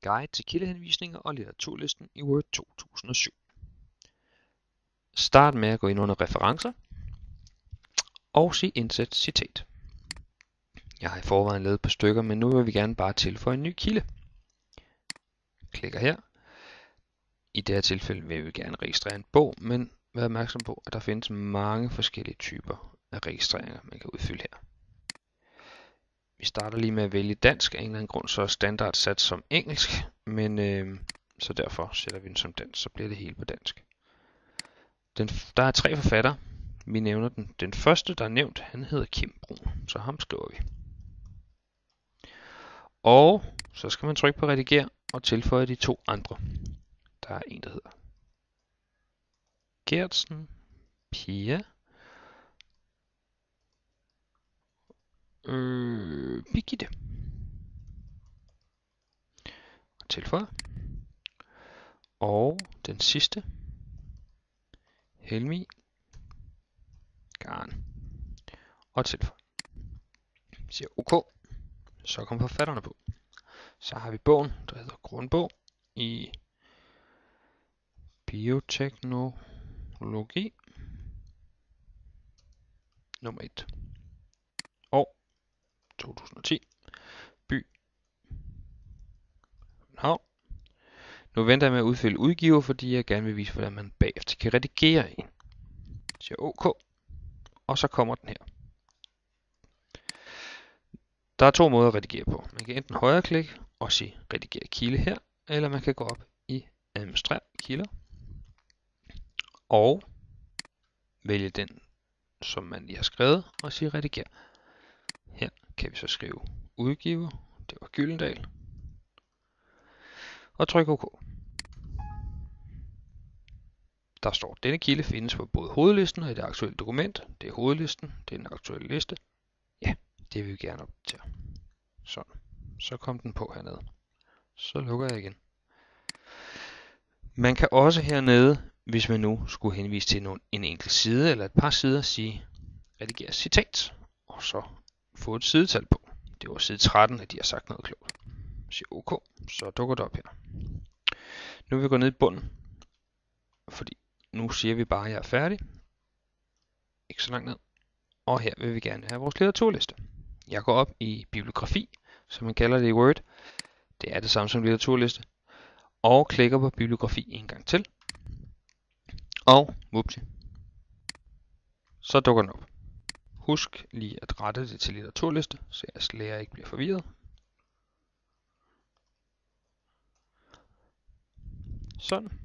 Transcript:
Guide til kildehenvisninger og litteraturlisten i Word 2007. Start med at gå ind under referencer og sige indsæt citat. Jeg har i forvejen lavet et par stykker, men nu vil vi gerne bare tilføje en ny kilde. Klikker her. I det her tilfælde vil vi gerne registrere en bog, men vær opmærksom på, at der findes mange forskellige typer af registreringer, man kan udfylde her. Vi starter lige med at vælge dansk. Af en eller anden grund så er standard sat som engelsk, men så derfor sætter vi den som dansk, så bliver det hele på dansk. Der er 3 forfattere. Vi nævner den. Den første, der er nævnt, han hedder Kim Bruun, så ham skriver vi. Og så skal man trykke på redigere og tilføje de 2 andre. Der er en, der hedder Gertsen, Pia, Birgitte. Og tilføje. Og den sidste, Helmi, Garn. Og tilføje. Vi siger OK. Så kommer forfatterne på. Så har vi bogen, der hedder Grundbog i bioteknologi nummer 1. År 2010. By København. Nu venter jeg med at udfylde udgiver, fordi jeg gerne vil vise, hvordan man bagefter kan redigere en. Så siger OK. Og så kommer den her. Der er 2 måder at redigere på. Man kan enten højreklikke og sige redigere kilde her, eller man kan gå op i administrer kilder og vælge den, som man lige har skrevet, og sige redigere. Her kan vi så skrive udgiver, det var Gyldendal, og trykke OK. Der står, denne kilde findes på både hovedlisten og i det aktuelle dokument. Det er hovedlisten, det er den aktuelle liste. Ja, det vil vi gerne opdatere. Sådan. Så kom den på hernede. Så lukker jeg igen. Man kan også hernede, hvis man nu skulle henvise til en enkelt side eller et par sider, sige redigere citat, og så få et sidetal på. Det var side 13, at de har sagt noget klogt. Sige OK, så dukker det op her. Nu vil vi gå ned i bunden, fordi nu siger vi bare, at jeg er færdig. Ikke så langt ned. Og her vil vi gerne have vores litteraturliste. Jeg går op i bibliografi, som man kalder det i Word. Det er det samme som litteraturliste. Og klikker på bibliografi en gang til. Og whoopsie. Så dukker den op. Husk lige at rette det til litteraturliste, så jeres lærer ikke bliver forvirret. Sådan.